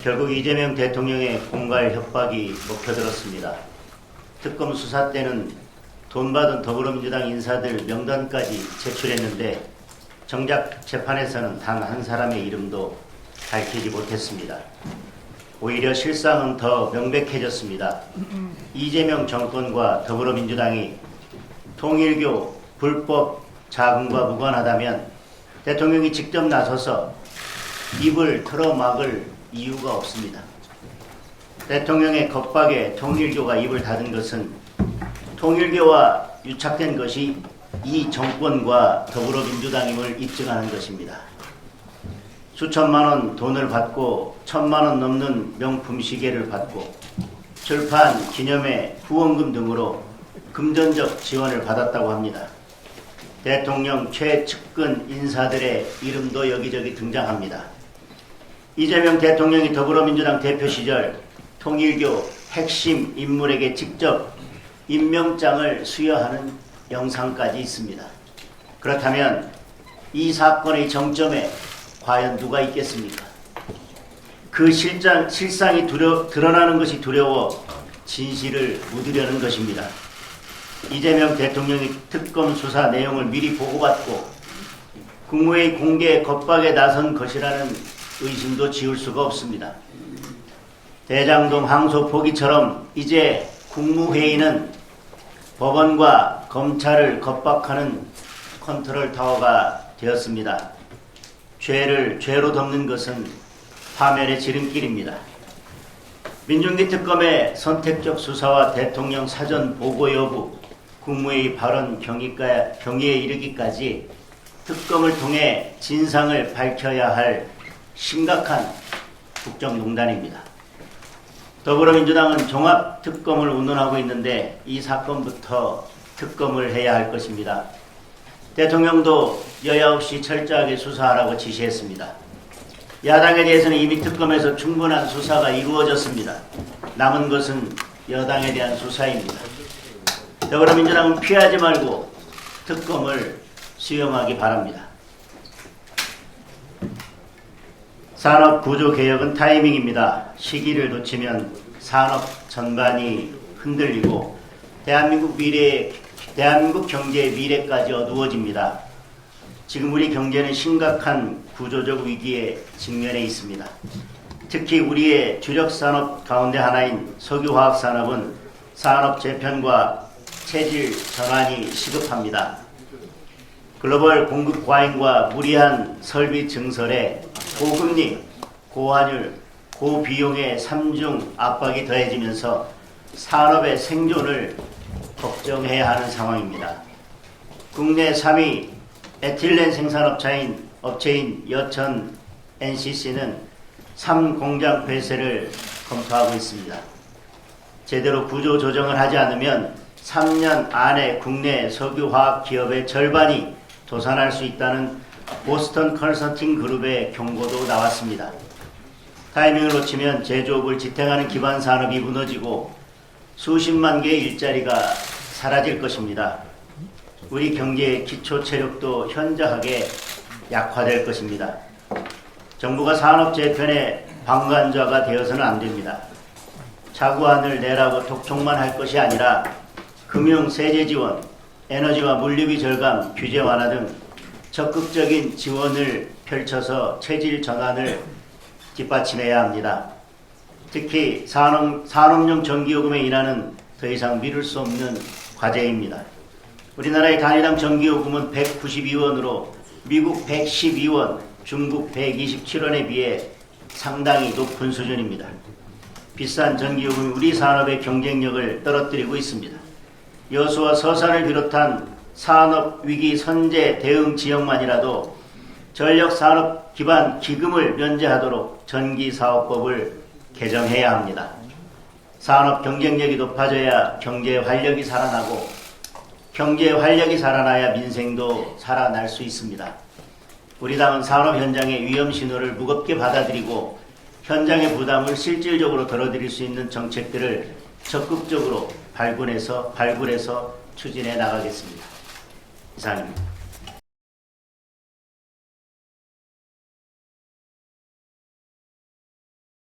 결국 이재명 대통령의 공갈 협박이 먹혀들었습니다. 특검 수사 때는 돈 받은 더불어민주당 인사들 명단까지 제출했는데 정작 재판에서는 단 한 사람의 이름도 밝히지 못했습니다. 오히려 실상은 더 명백해졌습니다. 이재명 정권과 더불어민주당이 통일교 불법 자금과 무관하다면 대통령이 직접 나서서 입을 틀어막을 이유가 없습니다. 대통령의 겁박에 통일교가 입을 닫은 것은 통일교와 유착된 것이 이 정권과 더불어민주당임을 입증하는 것입니다. 수천만 원 돈을 받고 1,000만 원 넘는 명품 시계를 받고 출판, 기념회, 후원금 등으로 금전적 지원을 받았다고 합니다. 대통령 최측근 인사들의 이름도 여기저기 등장합니다. 이재명 대통령이 더불어민주당 대표 시절 통일교 핵심 인물에게 직접 임명장을 수여하는 영상까지 있습니다. 그렇다면 이 사건의 정점에 과연 누가 있겠습니까? 그 실상이 드러나는 것이 두려워 진실을 묻으려는 것입니다. 이재명 대통령이 특검 수사 내용을 미리 보고받고 국무회의 공개 겁박에 나선 것이라는 의심도 지울 수가 없습니다. 대장동 항소 포기처럼 이제 국무회의는 법원과 검찰을 겁박하는 컨트롤 타워가 되었습니다. 죄를 죄로 덮는 것은 파멸의 지름길입니다. 민중기 특검의 선택적 수사와 대통령 사전 보고 여부, 국무회의 발언 경위에 이르기까지 특검을 통해 진상을 밝혀야 할 심각한 국정농단입니다. 더불어민주당은 종합특검을 운운하고 있는데 이 사건부터 특검을 해야 할 것입니다. 대통령도 여야 없이 철저하게 수사하라고 지시했습니다. 야당에 대해서는 이미 특검에서 충분한 수사가 이루어졌습니다. 남은 것은 여당에 대한 수사입니다. 더불어민주당은 피하지 말고 특검을 수용하기 바랍니다. 산업구조개혁은 타이밍입니다. 시기를 놓치면 산업 전반이 흔들리고 대한민국 경제의 미래까지 어두워집니다. 지금 우리 경제는 심각한 구조적 위기에 직면해 있습니다. 특히 우리의 주력 산업 가운데 하나인 석유화학산업은 산업 재편과 체질 전환이 시급합니다. 글로벌 공급 과잉과 무리한 설비 증설에 고금리, 고환율, 고비용의 삼중 압박이 더해지면서 산업의 생존을 걱정해야 하는 상황입니다. 국내 3위 에틸렌 업체인 여천 NCC는 3공장 폐쇄를 검토하고 있습니다. 제대로 구조조정을 하지 않으면 3년 안에 국내 석유화학 기업의 절반이 도산할 수 있다는 보스턴 컨설팅 그룹의 경고도 나왔습니다. 타이밍을 놓치면 제조업을 지탱하는 기반 산업이 무너지고 수십만 개의 일자리가 사라질 것입니다. 우리 경제의 기초 체력도 현저하게 약화될 것입니다. 정부가 산업 재편의 방관자가 되어서는 안 됩니다. 자구안을 내라고 독촉만 할 것이 아니라 금융 세제 지원, 에너지와 물류비 절감, 규제 완화 등 적극적인 지원을 펼쳐서 체질 전환을 뒷받침해야 합니다. 특히 산업용 전기요금의 인하는 더 이상 미룰 수 없는 과제입니다. 우리나라의 단위당 전기요금은 192원으로 미국 112원, 중국 127원에 비해 상당히 높은 수준입니다. 비싼 전기요금이 우리 산업의 경쟁력을 떨어뜨리고 있습니다. 여수와 서산을 비롯한 산업위기 선제 대응 지역만이라도 전력산업 기반 기금을 면제하도록 전기사업법을 개정해야 합니다. 산업 경쟁력이 높아져야 경제 활력이 살아나고 경제 활력이 살아나야 민생도 살아날 수 있습니다. 우리 당은 산업 현장의 위험 신호를 무겁게 받아들이고 현장의 부담을 실질적으로 덜어드릴 수 있는 정책들을 적극적으로 발굴해서 추진해 나가겠습니다. 이상입니다.